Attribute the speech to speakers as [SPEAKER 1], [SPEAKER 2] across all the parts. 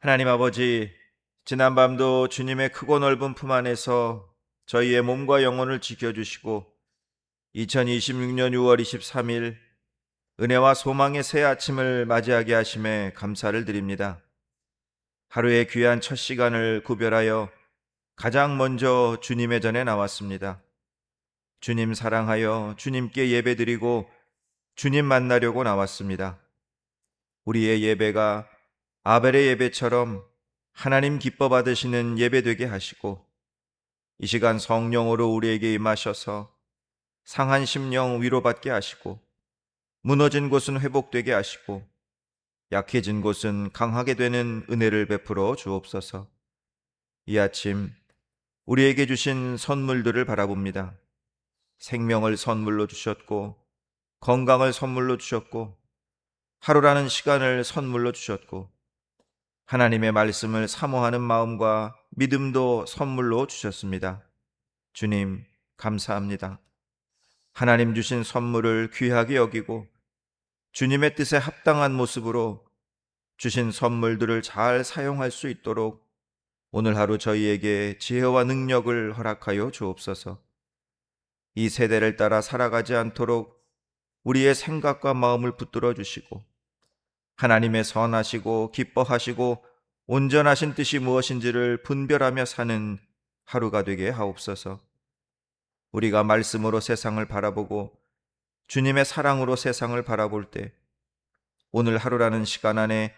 [SPEAKER 1] 하나님 아버지, 지난밤도 주님의 크고 넓은 품 안에서 저희의 몸과 영혼을 지켜주시고 2026년 6월 23일 은혜와 소망의 새 아침을 맞이하게 하심에 감사를 드립니다. 하루의 귀한 첫 시간을 구별하여 가장 먼저 주님의 전에 나왔습니다. 주님 사랑하여 주님께 예배드리고 주님 만나려고 나왔습니다. 우리의 예배가 아벨의 예배처럼 하나님 기뻐 받으시는 예배 되게 하시고 이 시간 성령으로 우리에게 임하셔서 상한 심령 위로받게 하시고 무너진 곳은 회복되게 하시고 약해진 곳은 강하게 되는 은혜를 베풀어 주옵소서. 이 아침 우리에게 주신 선물들을 바라봅니다. 생명을 선물로 주셨고 건강을 선물로 주셨고 하루라는 시간을 선물로 주셨고 하나님의 말씀을 사모하는 마음과 믿음도 선물로 주셨습니다. 주님, 감사합니다. 하나님 주신 선물을 귀하게 여기고 주님의 뜻에 합당한 모습으로 주신 선물들을 잘 사용할 수 있도록 오늘 하루 저희에게 지혜와 능력을 허락하여 주옵소서. 이 세대를 따라 살아가지 않도록 우리의 생각과 마음을 붙들어 주시고 하나님의 선하시고 기뻐하시고 온전하신 뜻이 무엇인지를 분별하며 사는 하루가 되게 하옵소서. 우리가 말씀으로 세상을 바라보고 주님의 사랑으로 세상을 바라볼 때 오늘 하루라는 시간 안에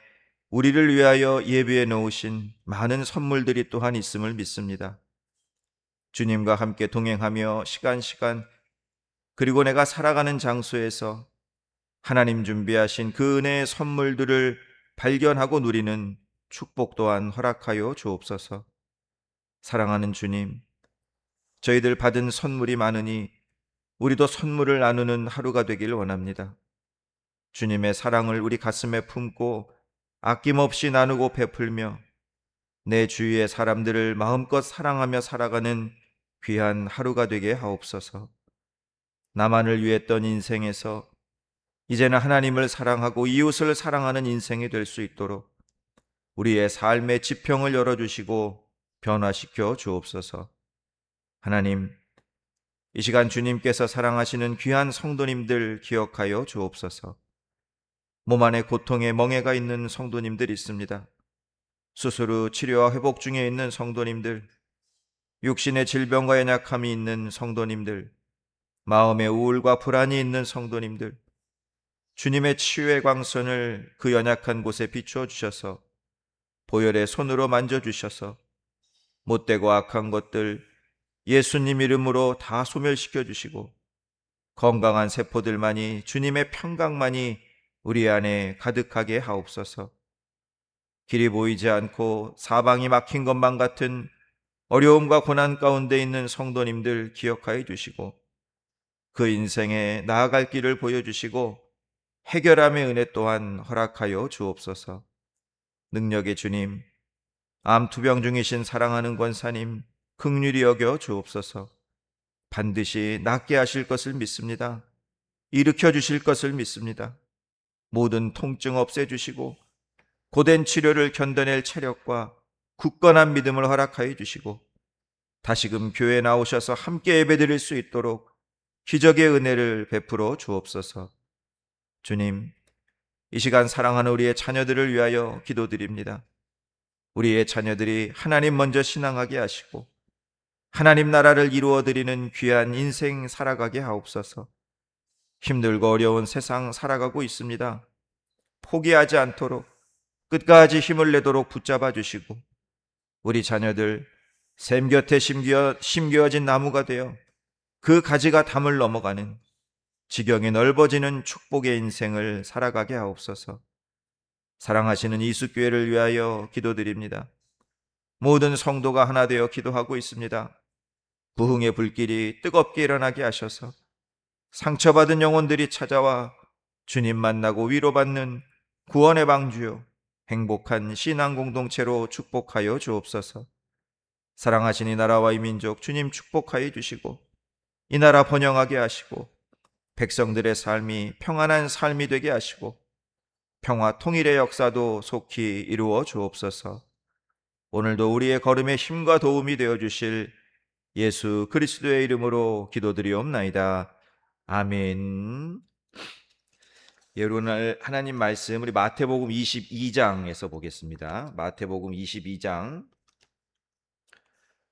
[SPEAKER 1] 우리를 위하여 예비해 놓으신 많은 선물들이 또한 있음을 믿습니다. 주님과 함께 동행하며 시간 그리고 내가 살아가는 장소에서 하나님 준비하신 그 은혜의 선물들을 발견하고 누리는 축복 또한 허락하여 주옵소서. 사랑하는 주님, 저희들 받은 선물이 많으니 우리도 선물을 나누는 하루가 되길 원합니다. 주님의 사랑을 우리 가슴에 품고 아낌없이 나누고 베풀며 내 주위의 사람들을 마음껏 사랑하며 살아가는 귀한 하루가 되게 하옵소서. 나만을 위했던 인생에서 이제는 하나님을 사랑하고 이웃을 사랑하는 인생이 될 수 있도록 우리의 삶의 지평을 열어주시고 변화시켜 주옵소서. 하나님, 이 시간 주님께서 사랑하시는 귀한 성도님들 기억하여 주옵소서. 몸 안에 고통에 멍해가 있는 성도님들 있습니다. 수술 후 치료와 회복 중에 있는 성도님들, 육신의 질병과 연약함이 있는 성도님들, 마음의 우울과 불안이 있는 성도님들, 주님의 치유의 광선을 그 연약한 곳에 비추어 주셔서 보혈의 손으로 만져주셔서 못되고 악한 것들 예수님 이름으로 다 소멸시켜 주시고 건강한 세포들만이 주님의 평강만이 우리 안에 가득하게 하옵소서. 길이 보이지 않고 사방이 막힌 것만 같은 어려움과 고난 가운데 있는 성도님들 기억하여 주시고 그 인생에 나아갈 길을 보여주시고 해결함의 은혜 또한 허락하여 주옵소서. 능력의 주님, 암투병 중이신 사랑하는 권사님 긍휼히 여겨 주옵소서. 반드시 낫게 하실 것을 믿습니다. 일으켜 주실 것을 믿습니다. 모든 통증 없애주시고 고된 치료를 견뎌낼 체력과 굳건한 믿음을 허락하여 주시고 다시금 교회에 나오셔서 함께 예배드릴 수 있도록 기적의 은혜를 베풀어 주옵소서. 주님, 이 시간 사랑하는 우리의 자녀들을 위하여 기도드립니다. 우리의 자녀들이 하나님 먼저 신앙하게 하시고 하나님 나라를 이루어드리는 귀한 인생 살아가게 하옵소서. 힘들고 어려운 세상 살아가고 있습니다. 포기하지 않도록 끝까지 힘을 내도록 붙잡아 주시고 우리 자녀들 샘 곁에 심겨진 나무가 되어 그 가지가 담을 넘어가는 지경이 넓어지는 축복의 인생을 살아가게 하옵소서. 사랑하시는 이수교회를 위하여 기도드립니다. 모든 성도가 하나 되어 기도하고 있습니다. 부흥의 불길이 뜨겁게 일어나게 하셔서 상처받은 영혼들이 찾아와 주님 만나고 위로받는 구원의 방주요 행복한 신앙 공동체로 축복하여 주옵소서. 사랑하신 이 나라와 이 민족 주님 축복하여 주시고 이 나라 번영하게 하시고 백성들의 삶이 평안한 삶이 되게 하시고 평화 통일의 역사도 속히 이루어 주옵소서. 오늘도 우리의 걸음에 힘과 도움이 되어 주실 예수 그리스도의 이름으로 기도드리옵나이다. 아멘. 예, 오늘 하나님 말씀 우리 마태복음 22장에서 보겠습니다. 마태복음 22장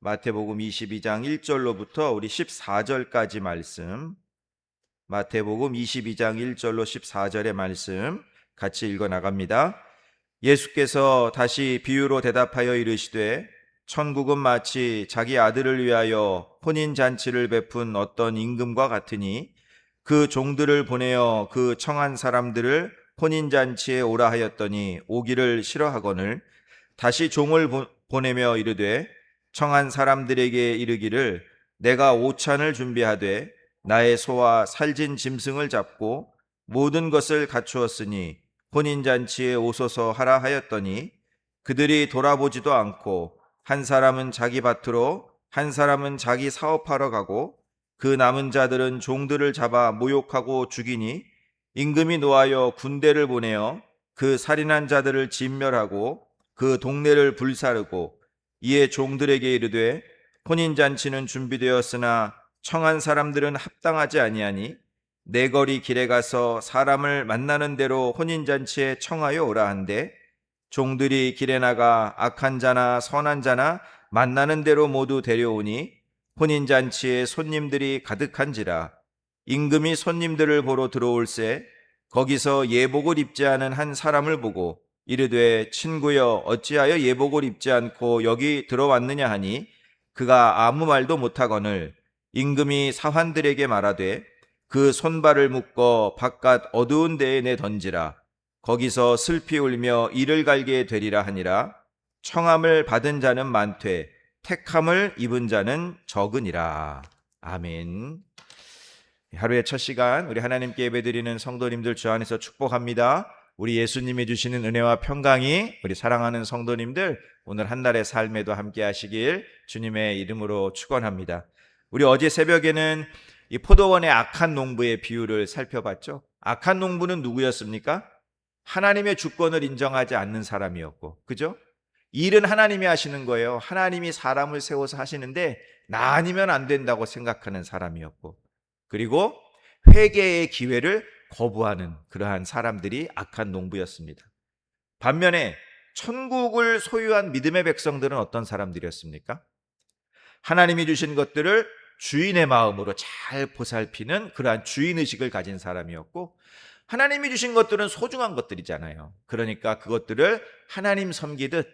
[SPEAKER 1] 1절로부터 우리 14절까지 말씀, 마태복음 22장 1절로 14절의 말씀 같이 읽어 나갑니다. 예수께서 다시 비유로 대답하여 이르시되 천국은 마치 자기 아들을 위하여 혼인잔치를 베푼 어떤 임금과 같으니 그 종들을 보내어 그 청한 사람들을 혼인잔치에 오라 하였더니 오기를 싫어하거늘 다시 종을 보내며 이르되 청한 사람들에게 이르기를 내가 오찬을 준비하되 나의 소와 살진 짐승을 잡고 모든 것을 갖추었으니 혼인잔치에 오소서 하라 하였더니 그들이 돌아보지도 않고 한 사람은 자기 밭으로 한 사람은 자기 사업하러 가고 그 남은 자들은 종들을 잡아 모욕하고 죽이니 임금이 노하여 군대를 보내어 그 살인한 자들을 진멸하고 그 동네를 불사르고 이에 종들에게 이르되 혼인잔치는 준비되었으나 청한 사람들은 합당하지 아니하니 내 거리 길에 가서 사람을 만나는 대로 혼인잔치에 청하여 오라 한데 종들이 길에 나가 악한 자나 선한 자나 만나는 대로 모두 데려오니 혼인잔치에 손님들이 가득한지라. 임금이 손님들을 보러 들어올새 거기서 예복을 입지 않은 한 사람을 보고 이르되 친구여 어찌하여 예복을 입지 않고 여기 들어왔느냐 하니 그가 아무 말도 못하거늘 임금이 사환들에게 말하되 그 손발을 묶어 바깥 어두운 데에 내 던지라. 거기서 슬피 울며 이를 갈게 되리라 하니라. 청함을 받은 자는 많되 택함을 입은 자는 적으니라. 아멘. 하루의 첫 시간 우리 하나님께 예배드리는 성도님들 주 안에서 축복합니다. 우리 예수님이 주시는 은혜와 평강이 우리 사랑하는 성도님들 오늘 한 날의 삶에도 함께 하시길 주님의 이름으로 축원합니다. 우리 어제 새벽에는 이 포도원의 악한 농부의 비유를 살펴봤죠. 악한 농부는 누구였습니까? 하나님의 주권을 인정하지 않는 사람이었고, 그죠? 일은 하나님이 하시는 거예요. 하나님이 사람을 세워서 하시는데 나 아니면 안 된다고 생각하는 사람이었고, 그리고 회개의 기회를 거부하는 그러한 사람들이 악한 농부였습니다. 반면에 천국을 소유한 믿음의 백성들은 어떤 사람들이었습니까? 하나님이 주신 것들을 주인의 마음으로 잘 보살피는 그러한 주인의식을 가진 사람이었고, 하나님이 주신 것들은 소중한 것들이잖아요. 그러니까 그것들을 하나님 섬기듯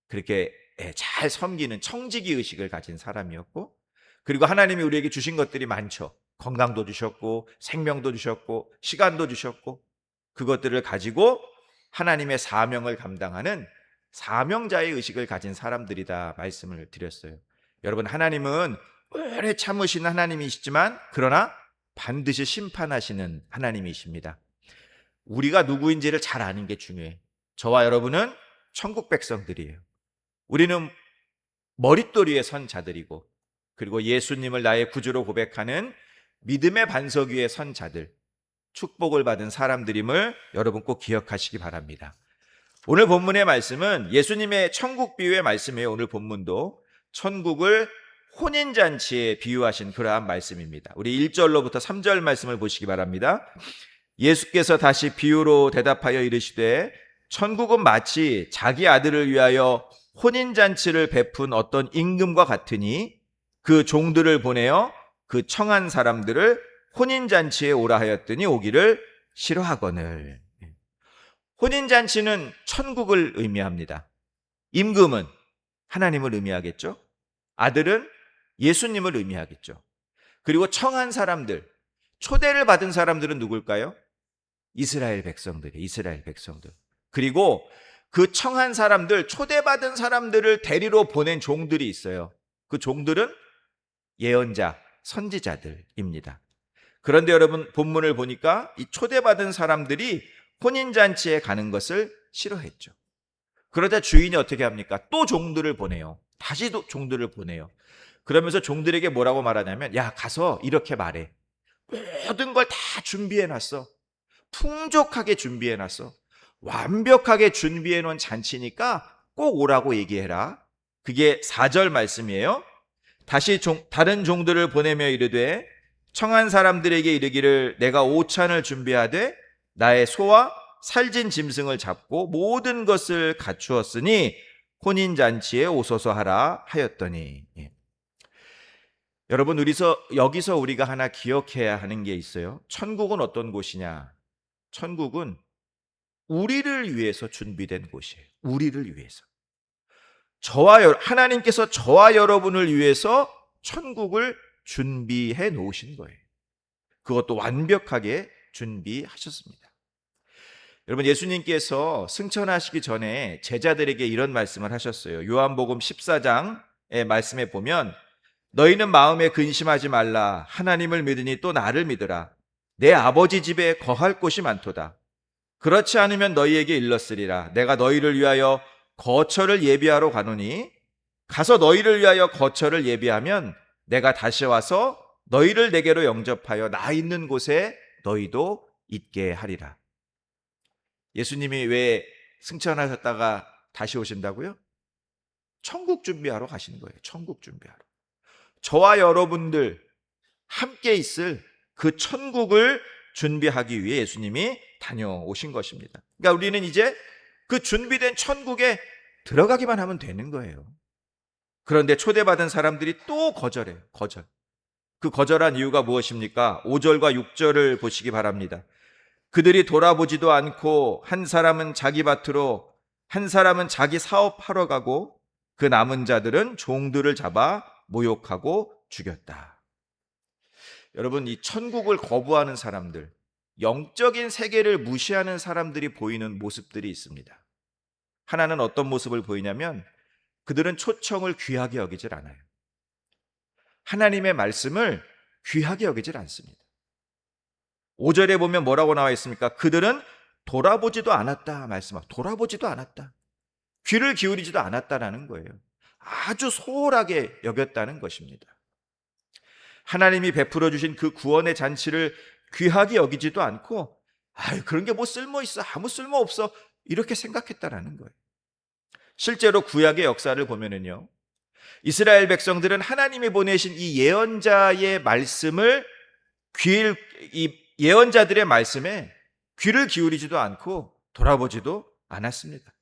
[SPEAKER 1] 그렇게 잘 섬기는 청지기 의식을 가진 사람이었고, 그리고 하나님이 우리에게 주신 것들이 많죠. 건강도 주셨고 생명도 주셨고 시간도 주셨고, 그것들을 가지고 하나님의 사명을 감당하는 사명자의 의식을 가진 사람들이다 말씀을 드렸어요. 여러분, 하나님은 오래 참으시는 하나님이시지만 그러나 반드시 심판하시는 하나님이십니다. 우리가 누구인지를 잘 아는 게 중요해요. 저와 여러분은 천국 백성들이에요. 우리는 머릿돌 위에 선 자들이고, 그리고 예수님을 나의 구주로 고백하는 믿음의 반석 위에 선 자들, 축복을 받은 사람들임을 여러분 꼭 기억하시기 바랍니다. 오늘 본문의 말씀은 예수님의 천국 비유의 말씀이에요. 오늘 본문도 천국을 혼인잔치에 비유하신 그러한 말씀입니다. 우리 1절로부터 3절 말씀을 보시기 바랍니다. 예수께서 다시 비유로 대답하여 이르시되 천국은 마치 자기 아들을 위하여 혼인잔치를 베푼 어떤 임금과 같으니 그 종들을 보내어 그 청한 사람들을 혼인잔치에 오라 하였더니 오기를 싫어하거늘. 혼인잔치는 천국을 의미합니다. 임금은 하나님을 의미하겠죠. 아들은 예수님을 의미하겠죠. 그리고 청한 사람들, 초대를 받은 사람들은 누굴까요? 이스라엘 백성들이에요. 이스라엘 백성들. 그리고 그 청한 사람들, 초대받은 사람들을 데리러 보낸 종들이 있어요. 그 종들은 예언자, 선지자들입니다. 그런데 여러분, 본문을 보니까 이 초대받은 사람들이 혼인잔치에 가는 것을 싫어했죠. 그러자 주인이 어떻게 합니까? 또 종들을 보내요. 다시 또 종들을 보내요. 그러면서 종들에게 뭐라고 말하냐면, 야, 가서 이렇게 말해. 모든 걸 다 준비해놨어. 풍족하게 준비해놨어. 완벽하게 준비해 놓은 잔치니까 꼭 오라고 얘기해라. 그게 4절 말씀이에요. 다시 다른 종들을 보내며 이르되 청한 사람들에게 이르기를 내가 오찬을 준비하되 나의 소와 살진 짐승을 잡고 모든 것을 갖추었으니 혼인잔치에 오소서 하라 하였더니. 여러분, 여기서 우리가 하나 기억해야 하는 게 있어요. 천국은 어떤 곳이냐? 천국은 우리를 위해서 준비된 곳이에요. 우리를 위해서. 하나님께서 저와 여러분을 위해서 천국을 준비해 놓으신 거예요. 그것도 완벽하게 준비하셨습니다. 여러분, 예수님께서 승천하시기 전에 제자들에게 이런 말씀을 하셨어요. 요한복음 14장의 말씀에 보면 너희는 마음에 근심하지 말라. 하나님을 믿으니 또 나를 믿으라. 내 아버지 집에 거할 곳이 많도다. 그렇지 않으면 너희에게 일렀으리라. 내가 너희를 위하여 거처를 예비하러 가노니 가서 너희를 위하여 거처를 예비하면 내가 다시 와서 너희를 내게로 영접하여 나 있는 곳에 너희도 있게 하리라. 예수님이 왜 승천하셨다가 다시 오신다고요? 천국 준비하러 가시는 거예요. 천국 준비하러. 저와 여러분들 함께 있을 그 천국을 준비하기 위해 예수님이 다녀오신 것입니다. 그러니까 우리는 이제 그 준비된 천국에 들어가기만 하면 되는 거예요. 그런데 초대받은 사람들이 또 거절해요. 거절. 그 거절한 이유가 무엇입니까? 5절과 6절을 보시기 바랍니다. 그들이 돌아보지도 않고 한 사람은 자기 밭으로 한 사람은 자기 사업하러 가고 그 남은 자들은 종들을 잡아 모욕하고 죽였다. 여러분, 이 천국을 거부하는 사람들, 영적인 세계를 무시하는 사람들이 보이는 모습들이 있습니다. 하나는 어떤 모습을 보이냐면 그들은 초청을 귀하게 여기질 않아요. 하나님의 말씀을 귀하게 여기질 않습니다. 5절에 보면 뭐라고 나와 있습니까? 그들은 돌아보지도 않았다 말씀하고, 돌아보지도 않았다. 귀를 기울이지도 않았다라는 거예요. 아주 소홀하게 여겼다는 것입니다. 하나님이 베풀어 주신 그 구원의 잔치를 귀하게 여기지도 않고 그런 게 뭐 쓸모 있어, 아무 쓸모 없어, 이렇게 생각했다라는 거예요. 실제로 구약의 역사를 보면은요, 이스라엘 백성들은 하나님이 보내신 이 예언자의 말씀을 이 예언자들의 말씀에 귀를 기울이지도 않고 돌아보지도 않았습니다.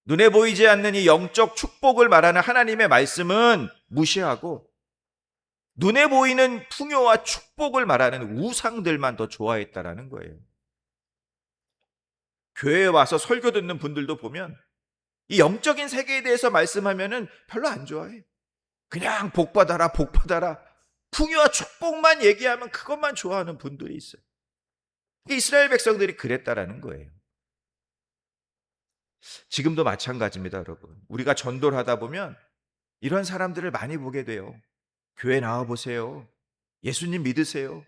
[SPEAKER 1] 눈에 보이지 않는 이 영적 축복을 말하는 하나님의 말씀은 무시하고 눈에 보이는 풍요와 축복을 말하는 우상들만 더 좋아했다라는 거예요. 교회에 와서 설교 듣는 분들도 보면 이 영적인 세계에 대해서 말씀하면은 별로 안 좋아해. 그냥 복 받아라, 복 받아라. 풍요와 축복만 얘기하면 그것만 좋아하는 분들이 있어요. 이스라엘 백성들이 그랬다라는 거예요. 지금도 마찬가지입니다, 여러분. 우리가 전도를 하다 보면 이런 사람들을 많이 보게 돼요. 교회 나와보세요. 예수님 믿으세요.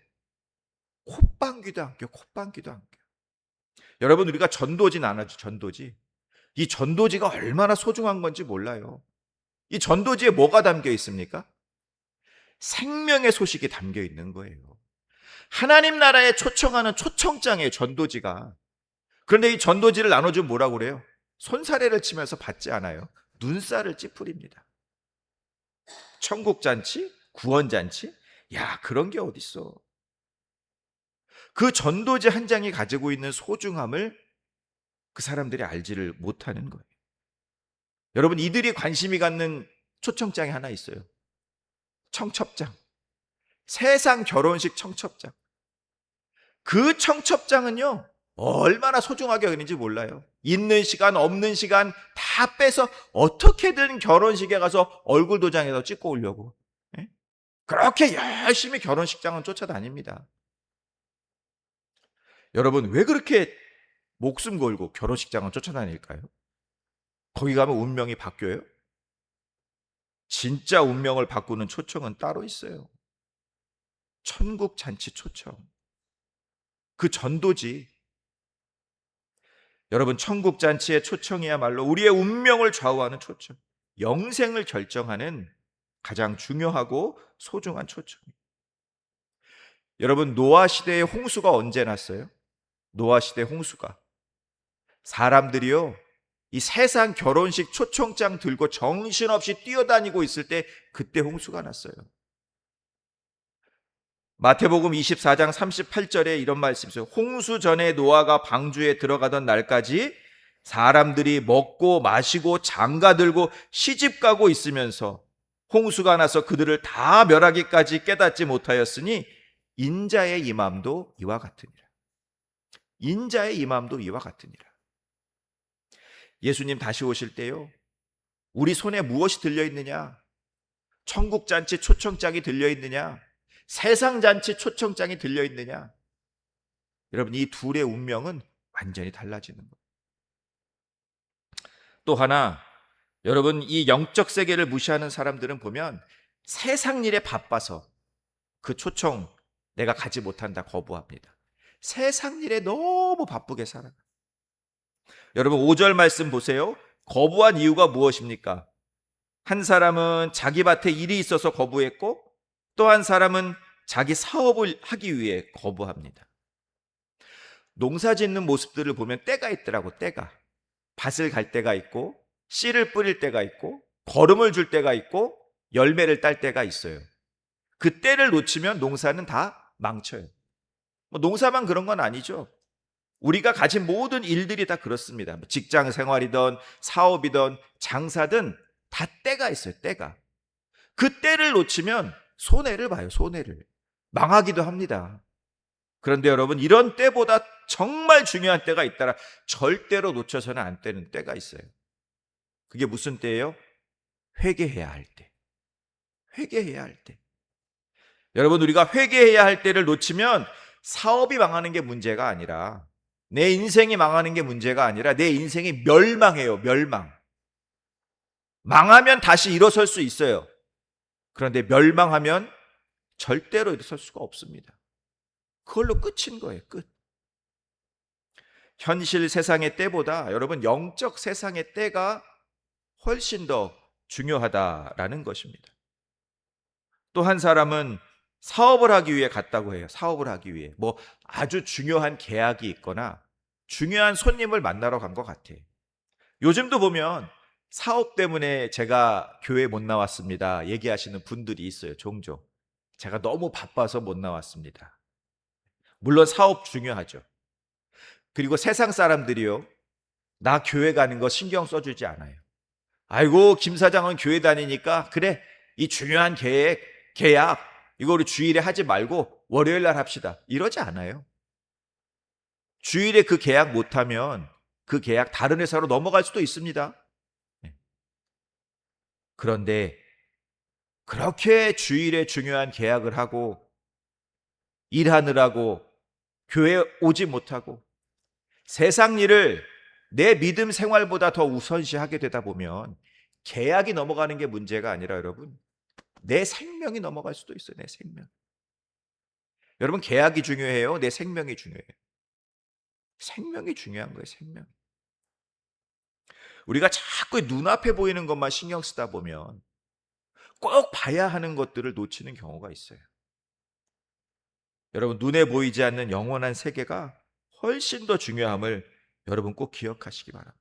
[SPEAKER 1] 콧방귀도 안 껴, 콧방귀도 안 껴. 여러분, 우리가 전도지 나눠죠, 전도지. 이 전도지가 얼마나 소중한 건지 몰라요. 이 전도지에 뭐가 담겨 있습니까? 생명의 소식이 담겨 있는 거예요. 하나님 나라에 초청하는 초청장이에요, 전도지가. 그런데 이 전도지를 나눠주면 뭐라고 그래요? 손사래를 치면서 받지 않아요. 눈살을 찌푸립니다. 천국잔치? 구원잔치? 야, 그런 게 어딨어. 그 전도지 한 장이 가지고 있는 소중함을 그 사람들이 알지를 못하는 거예요. 여러분, 이들이 관심이 갖는 초청장이 하나 있어요. 청첩장. 세상 결혼식 청첩장. 그 청첩장은요, 얼마나 소중하게 여기는지 몰라요. 있는 시간, 없는 시간 다 빼서 어떻게든 결혼식에 가서 얼굴 도장에다 찍고 오려고. 그렇게 열심히 결혼식장은 쫓아다닙니다. 여러분, 왜 그렇게 목숨 걸고 결혼식장을 쫓아다닐까요? 거기 가면 운명이 바뀌어요? 진짜 운명을 바꾸는 초청은 따로 있어요. 천국 잔치 초청. 그 전도지. 여러분, 천국 잔치의 초청이야말로 우리의 운명을 좌우하는 초청, 영생을 결정하는 가장 중요하고 소중한 초청이에요. 여러분, 노아 시대의 홍수가 언제 났어요? 노아 시대 홍수가 사람들이요, 이 세상 결혼식 초청장 들고 정신없이 뛰어다니고 있을 때 그때 홍수가 났어요. 마태복음 24장 38절에 이런 말씀이 있어요. 홍수 전에 노아가 방주에 들어가던 날까지 사람들이 먹고 마시고 장가들고 시집가고 있으면서 홍수가 나서 그들을 다 멸하기까지 깨닫지 못하였으니 인자의 임함도 이와 같으니라. 인자의 임함도 이와 같으니라. 예수님 다시 오실 때요, 우리 손에 무엇이 들려있느냐? 천국잔치 초청장이 들려있느냐? 세상잔치 초청장이 들려있느냐? 여러분, 이 둘의 운명은 완전히 달라지는 거예요. 또 하나, 여러분, 이 영적 세계를 무시하는 사람들은 보면 세상 일에 바빠서 그 초청 내가 가지 못한다 거부합니다. 세상 일에 너무 바쁘게 살아가. 여러분, 5절 말씀 보세요. 거부한 이유가 무엇입니까? 한 사람은 자기 밭에 일이 있어서 거부했고, 또 한 사람은 자기 사업을 하기 위해 거부합니다. 농사 짓는 모습들을 보면 때가 있더라고. 때가. 밭을 갈 때가 있고, 씨를 뿌릴 때가 있고, 거름을 줄 때가 있고, 열매를 딸 때가 있어요. 그 때를 놓치면 농사는 다 망쳐요. 농사만 그런 건 아니죠. 우리가 가진 모든 일들이 다 그렇습니다. 직장 생활이든 사업이든 장사든 다 때가 있어요. 때가. 그 때를 놓치면 손해를 봐요. 손해를. 망하기도 합니다. 그런데 여러분, 이런 때보다 정말 중요한 때가 있다라 절대로 놓쳐서는 안 되는 때가 있어요. 그게 무슨 때예요? 회개해야 할 때. 회개해야 할 때. 여러분, 우리가 회개해야 할 때를 놓치면 사업이 망하는 게 문제가 아니라, 내 인생이 망하는 게 문제가 아니라 내 인생이 멸망해요. 멸망. 망하면 다시 일어설 수 있어요. 그런데 멸망하면 절대로 일어설 수가 없습니다. 그걸로 끝인 거예요. 끝. 현실 세상의 때보다 여러분, 영적 세상의 때가 훨씬 더 중요하다라는 것입니다. 또 한 사람은 사업을 하기 위해 갔다고 해요. 사업을 하기 위해. 아주 중요한 계약이 있거나 중요한 손님을 만나러 간 것 같아. 요즘도 보면 사업 때문에 제가 교회 못 나왔습니다 얘기하시는 분들이 있어요. 종종. 제가 너무 바빠서 못 나왔습니다. 물론 사업 중요하죠. 그리고 세상 사람들이요, 나 교회 가는 거 신경 써주지 않아요. 아이고, 김 사장은 교회 다니니까 그래, 이 중요한 계약 이거 우리 주일에 하지 말고 월요일 날 합시다. 이러지 않아요. 주일에 그 계약 못하면 그 계약 다른 회사로 넘어갈 수도 있습니다. 그런데 그렇게 주일에 중요한 계약을 하고 일하느라고 교회에 오지 못하고 세상 일을 내 믿음 생활보다 더 우선시하게 되다 보면 계약이 넘어가는 게 문제가 아니라 여러분, 내 생명이 넘어갈 수도 있어요. 내 생명. 여러분, 계약이 중요해요? 내 생명이 중요해요? 생명이 중요한 거예요. 생명. 우리가 자꾸 눈앞에 보이는 것만 신경 쓰다 보면 꼭 봐야 하는 것들을 놓치는 경우가 있어요. 여러분, 눈에 보이지 않는 영원한 세계가 훨씬 더 중요함을 여러분 꼭 기억하시기 바랍니다.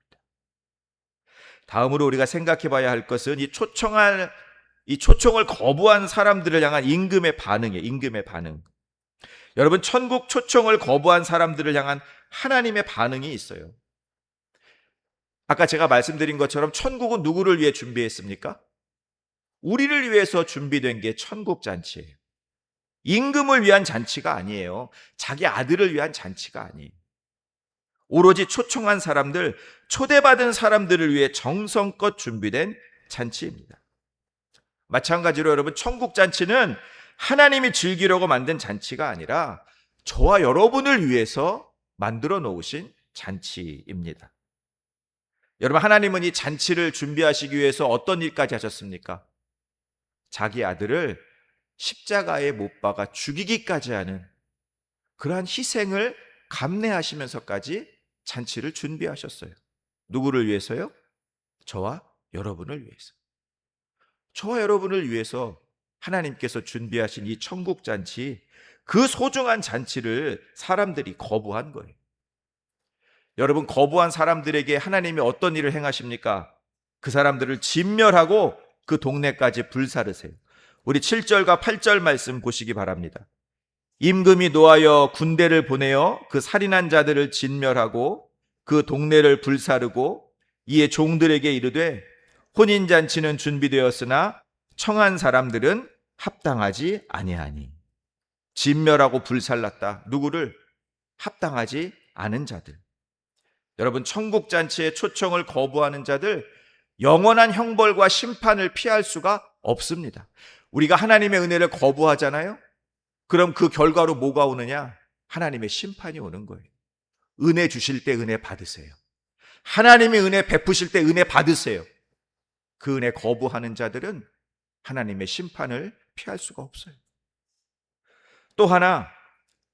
[SPEAKER 1] 다음으로 우리가 생각해 봐야 할 것은 이 초청을 거부한 사람들을 향한 임금의 반응이에요. 임금의 반응. 여러분, 천국 초청을 거부한 사람들을 향한 하나님의 반응이 있어요. 아까 제가 말씀드린 것처럼 천국은 누구를 위해 준비했습니까? 우리를 위해서 준비된 게 천국 잔치예요. 임금을 위한 잔치가 아니에요. 자기 아들을 위한 잔치가 아니에요. 오로지 초청한 사람들, 초대받은 사람들을 위해 정성껏 준비된 잔치입니다. 마찬가지로 여러분, 천국 잔치는 하나님이 즐기려고 만든 잔치가 아니라 저와 여러분을 위해서 만들어 놓으신 잔치입니다. 여러분, 하나님은 이 잔치를 준비하시기 위해서 어떤 일까지 하셨습니까? 자기 아들을 십자가에 못 박아 죽이기까지 하는 그러한 희생을 감내하시면서까지 잔치를 준비하셨어요. 누구를 위해서요? 저와 여러분을 위해서. 저와 여러분을 위해서 하나님께서 준비하신 이 천국 잔치, 그 소중한 잔치를 사람들이 거부한 거예요. 여러분, 거부한 사람들에게 하나님이 어떤 일을 행하십니까? 그 사람들을 진멸하고 그 동네까지 불사르세요. 우리 7절과 8절 말씀 보시기 바랍니다. 임금이 노하여 군대를 보내어 그 살인한 자들을 진멸하고 그 동네를 불사르고 이에 종들에게 이르되 혼인잔치는 준비되었으나 청한 사람들은 합당하지 아니하니. 진멸하고 불살랐다. 누구를? 합당하지 않은 자들. 여러분, 천국잔치의 초청을 거부하는 자들, 영원한 형벌과 심판을 피할 수가 없습니다. 우리가 하나님의 은혜를 거부하잖아요. 그럼 그 결과로 뭐가 오느냐? 하나님의 심판이 오는 거예요. 은혜 주실 때 은혜 받으세요. 하나님이 은혜 베푸실 때 은혜 받으세요. 그 은혜 거부하는 자들은 하나님의 심판을 피할 수가 없어요. 또 하나,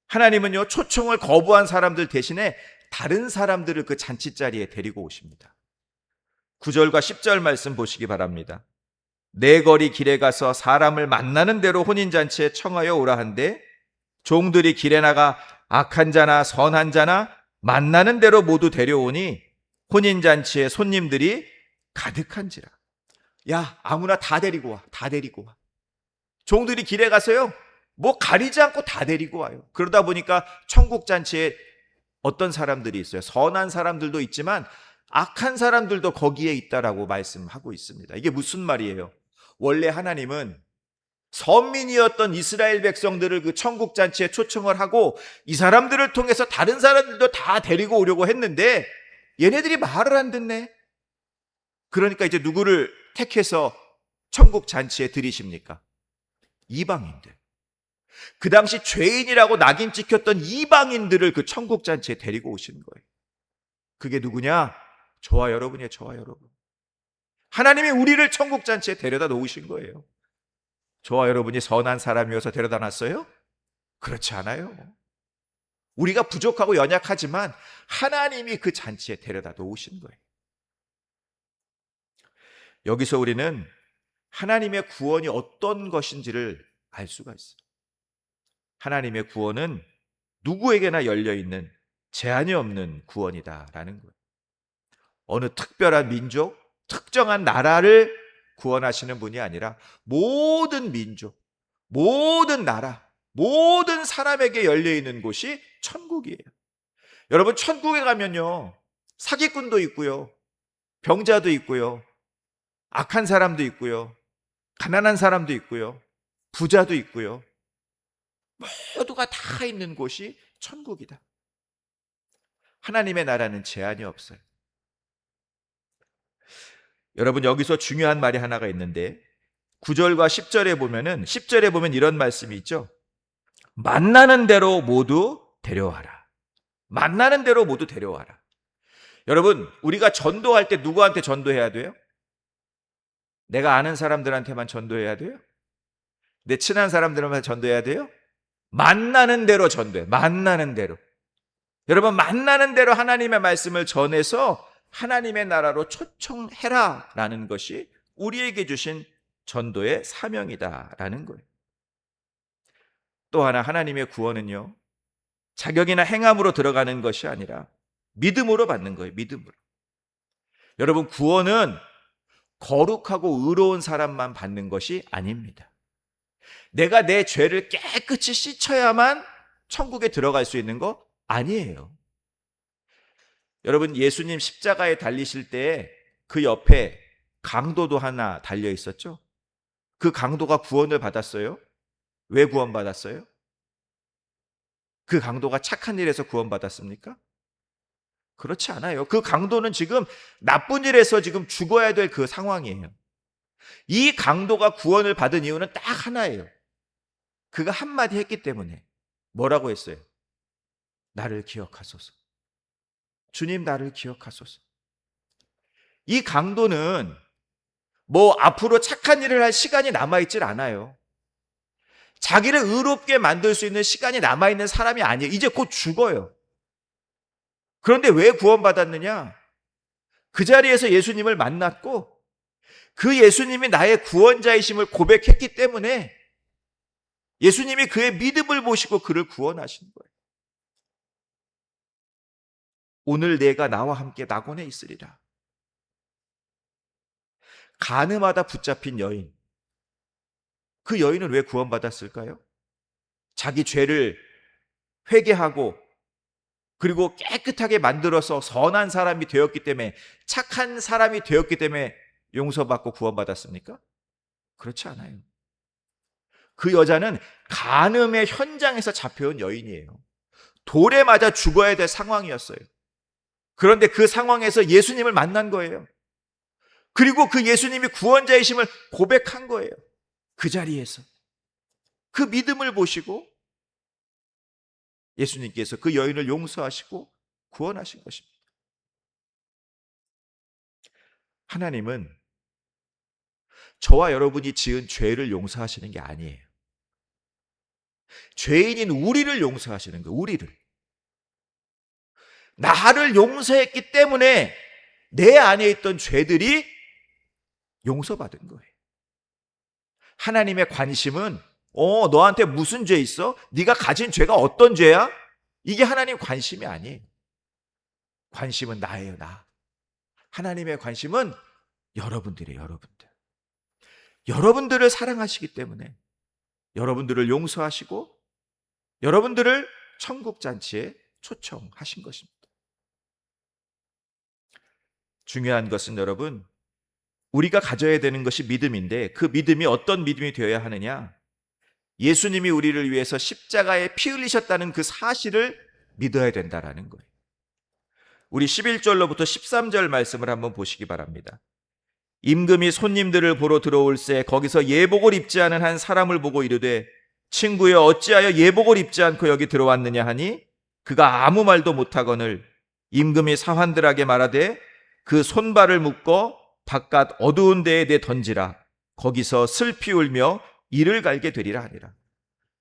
[SPEAKER 1] 하나님은요, 초청을 거부한 사람들 대신에 다른 사람들을 그 잔치자리에 데리고 오십니다. 9절과 10절 말씀 보시기 바랍니다. 내 거리 길에 가서 사람을 만나는 대로 혼인잔치에 청하여 오라 한데 종들이 길에 나가 악한 자나 선한 자나 만나는 대로 모두 데려오니 혼인잔치에 손님들이 가득한지라. 야, 아무나 다 데리고 와. 다 데리고 와. 종들이 길에 가서요, 뭐 가리지 않고 다 데리고 와요. 그러다 보니까 천국잔치에 어떤 사람들이 있어요. 선한 사람들도 있지만 악한 사람들도 거기에 있다라고 말씀하고 있습니다. 이게 무슨 말이에요? 원래 하나님은 선민이었던 이스라엘 백성들을 그 천국잔치에 초청을 하고 이 사람들을 통해서 다른 사람들도 다 데리고 오려고 했는데 얘네들이 말을 안 듣네. 그러니까 이제 누구를 택해서 천국잔치에 들이십니까? 이방인들. 그 당시 죄인이라고 낙인 찍혔던 이방인들을 그 천국잔치에 데리고 오시는 거예요. 그게 누구냐? 저와 여러분이에요. 저와 여러분. 하나님이 우리를 천국잔치에 데려다 놓으신 거예요. 저와 여러분이 선한 사람이어서 데려다 놨어요? 그렇지 않아요. 우리가 부족하고 연약하지만 하나님이 그 잔치에 데려다 놓으신 거예요. 여기서 우리는 하나님의 구원이 어떤 것인지를 알 수가 있어요. 하나님의 구원은 누구에게나 열려있는 제한이 없는 구원이다라는 거예요. 어느 특별한 민족, 특정한 나라를 구원하시는 분이 아니라 모든 민족, 모든 나라, 모든 사람에게 열려있는 곳이 천국이에요. 여러분, 천국에 가면요, 사기꾼도 있고요, 병자도 있고요, 악한 사람도 있고요, 가난한 사람도 있고요, 부자도 있고요, 모두가 다 있는 곳이 천국이다. 하나님의 나라는 제한이 없어요. 여러분, 여기서 중요한 말이 하나가 있는데 9절과 10절에 보면은 10절에 보면 이런 말씀이 있죠. 만나는 대로 모두 데려와라. 만나는 대로 모두 데려와라. 여러분, 우리가 전도할 때 누구한테 전도해야 돼요? 내가 아는 사람들한테만 전도해야 돼요? 내 친한 사람들한테만 전도해야 돼요? 만나는 대로 전도해. 만나는 대로. 여러분, 만나는 대로 하나님의 말씀을 전해서 하나님의 나라로 초청해라 라는 것이 우리에게 주신 전도의 사명이다라는 거예요. 또 하나, 하나님의 구원은요, 자격이나 행함으로 들어가는 것이 아니라 믿음으로 받는 거예요. 믿음으로. 여러분, 구원은 거룩하고 의로운 사람만 받는 것이 아닙니다. 내가 내 죄를 깨끗이 씻어야만 천국에 들어갈 수 있는 거 아니에요. 여러분, 예수님 십자가에 달리실 때 그 옆에 강도도 하나 달려 있었죠? 그 강도가 구원을 받았어요? 왜 구원받았어요? 그 강도가 착한 일에서 구원받았습니까? 그렇지 않아요. 그 강도는 지금 나쁜 일에서 지금 죽어야 될 그 상황이에요. 이 강도가 구원을 받은 이유는 딱 하나예요. 그가 한마디 했기 때문에. 뭐라고 했어요? 나를 기억하소서. 주님, 나를 기억하소서. 이 강도는 뭐 앞으로 착한 일을 할 시간이 남아있질 않아요. 자기를 의롭게 만들 수 있는 시간이 남아있는 사람이 아니에요. 이제 곧 죽어요. 그런데 왜 구원받았느냐? 그 자리에서 예수님을 만났고 그 예수님이 나의 구원자이심을 고백했기 때문에 예수님이 그의 믿음을 보시고 그를 구원하신 거예요. 오늘 내가 나와 함께 낙원에 있으리라. 간음하다 붙잡힌 여인, 그 여인은 왜 구원받았을까요? 자기 죄를 회개하고 그리고 깨끗하게 만들어서 선한 사람이 되었기 때문에, 착한 사람이 되었기 때문에 용서받고 구원받았습니까? 그렇지 않아요. 그 여자는 간음의 현장에서 잡혀온 여인이에요. 돌에 맞아 죽어야 될 상황이었어요. 그런데 그 상황에서 예수님을 만난 거예요. 그리고 그 예수님이 구원자이심을 고백한 거예요. 그 자리에서. 그 믿음을 보시고 예수님께서 그 여인을 용서하시고 구원하신 것입니다. 하나님은 저와 여러분이 지은 죄를 용서하시는 게 아니에요. 죄인인 우리를 용서하시는 거예요. 우리를. 나를 용서했기 때문에 내 안에 있던 죄들이 용서받은 거예요. 하나님의 관심은 너한테 무슨 죄 있어? 네가 가진 죄가 어떤 죄야? 이게 하나님 관심이 아니에요. 관심은 나예요, 나. 하나님의 관심은 여러분들이에요, 여러분들. 여러분들을 사랑하시기 때문에 여러분들을 용서하시고 여러분들을 천국 잔치에 초청하신 것입니다. 중요한 것은 여러분, 우리가 가져야 되는 것이 믿음인데, 그 믿음이 어떤 믿음이 되어야 하느냐? 예수님이 우리를 위해서 십자가에 피 흘리셨다는 그 사실을 믿어야 된다라는 거예요. 우리 11절로부터 13절 말씀을 한번 보시기 바랍니다. 임금이 손님들을 보러 들어올새 거기서 예복을 입지 않은 한 사람을 보고 이르되, 친구여 어찌하여 예복을 입지 않고 여기 들어왔느냐 하니, 그가 아무 말도 못하거늘 임금이 사환들에게 말하되 그 손발을 묶어 바깥 어두운 데에 내 던지라. 거기서 슬피 울며 이를 갈게 되리라 하니라.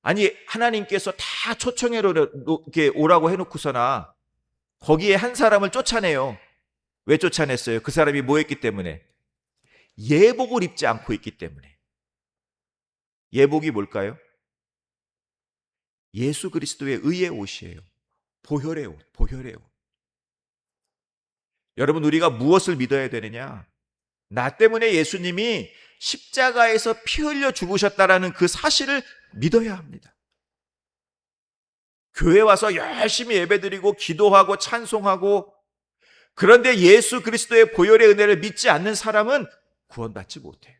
[SPEAKER 1] 아니, 하나님께서 다 초청해 오라고 해놓고서나 거기에 한 사람을 쫓아내요. 왜 쫓아냈어요? 그 사람이 뭐 했기 때문에? 예복을 입지 않고 있기 때문에. 예복이 뭘까요? 예수 그리스도의 의의 옷이에요. 보혈의 옷, 보혈의 옷. 여러분, 우리가 무엇을 믿어야 되느냐? 나 때문에 예수님이 십자가에서 피 흘려 죽으셨다라는 그 사실을 믿어야 합니다. 교회 와서 열심히 예배드리고 기도하고 찬송하고, 그런데 예수 그리스도의 보혈의 은혜를 믿지 않는 사람은 구원받지 못해요.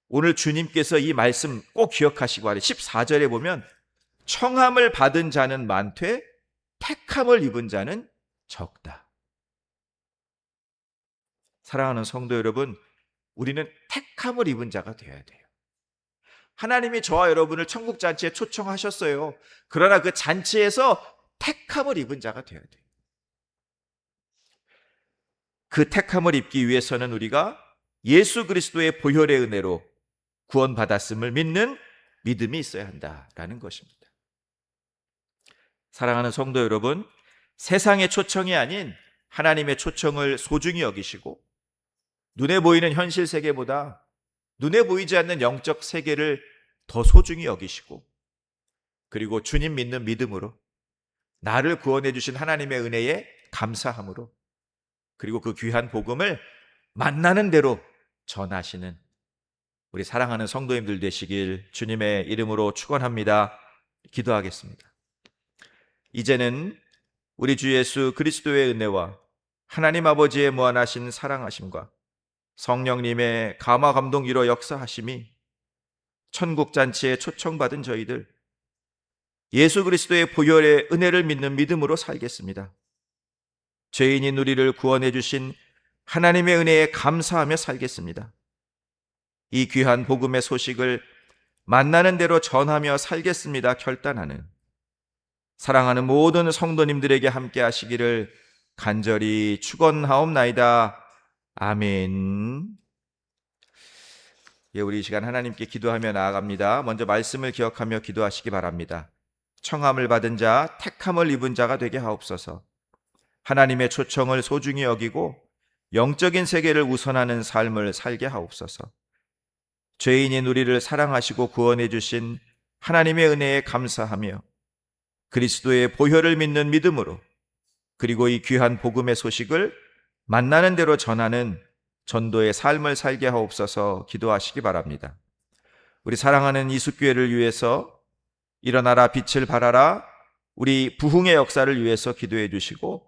[SPEAKER 1] 오늘 주님께서 이 말씀 꼭 기억하시고 하래. 14절에 보면 청함을 받은 자는 많되 택함을 입은 자는 적다. 사랑하는 성도 여러분, 우리는 택함을 입은 자가 되어야 돼요. 하나님이 저와 여러분을 천국 잔치에 초청하셨어요. 그러나 그 잔치에서 택함을 입은 자가 되어야 돼요. 그 택함을 입기 위해서는 우리가 예수 그리스도의 보혈의 은혜로 구원받았음을 믿는 믿음이 있어야 한다라는 것입니다. 사랑하는 성도 여러분, 세상의 초청이 아닌 하나님의 초청을 소중히 여기시고, 눈에 보이는 현실 세계보다 눈에 보이지 않는 영적 세계를 더 소중히 여기시고, 그리고 주님 믿는 믿음으로, 나를 구원해 주신 하나님의 은혜에 감사함으로, 그리고 그 귀한 복음을 만나는 대로 전하시는 우리 사랑하는 성도님들 되시길 주님의 이름으로 축원합니다. 기도하겠습니다. 이제는 우리 주 예수 그리스도의 은혜와 하나님 아버지의 무한하신 사랑하심과 성령님의 감화 감동 위로 역사하심이 천국 잔치에 초청받은 저희들, 예수 그리스도의 보혈의 은혜를 믿는 믿음으로 살겠습니다. 죄인인 우리를 구원해 주신 하나님의 은혜에 감사하며 살겠습니다. 이 귀한 복음의 소식을 만나는 대로 전하며 살겠습니다. 결단하는 사랑하는 모든 성도님들에게 함께 하시기를 간절히 축원하옵나이다. 아멘. 우리 이 시간 하나님께 기도하며 나아갑니다. 먼저 말씀을 기억하며 기도하시기 바랍니다. 청함을 받은 자, 택함을 입은 자가 되게 하옵소서. 하나님의 초청을 소중히 여기고 영적인 세계를 우선하는 삶을 살게 하옵소서. 죄인인 우리를 사랑하시고 구원해 주신 하나님의 은혜에 감사하며 그리스도의 보혈을 믿는 믿음으로 그리고 이 귀한 복음의 소식을 만나는 대로 전하는 전도의 삶을 살게 하옵소서 기도하시기 바랍니다. 우리 사랑하는 이숫교회를 위해서 일어나라 빛을 발하라 우리 부흥의 역사를 위해서 기도해 주시고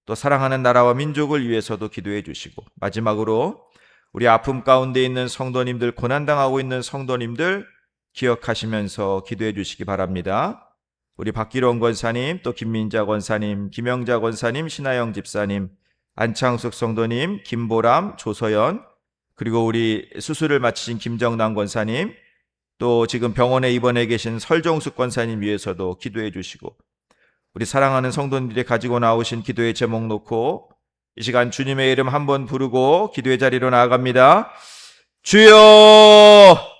[SPEAKER 1] 또 사랑하는 나라와 민족을 위해서도 기도해 주시고 마지막으로 우리 아픔 가운데 있는 성도님들, 고난당하고 있는 성도님들 기억하시면서 기도해 주시기 바랍니다. 우리 박기론 권사님, 또 김민자 권사님, 김영자 권사님, 신하영 집사님, 안창숙 성도님, 김보람, 조서연, 그리고 우리 수술을 마치신 김정남 권사님, 또 지금 병원에 입원해 계신 설정숙 권사님 위해서도 기도해 주시고 우리 사랑하는 성도님들이 가지고 나오신 기도의 제목 놓고 이 시간 주님의 이름 한번 부르고 기도의 자리로 나아갑니다. 주여!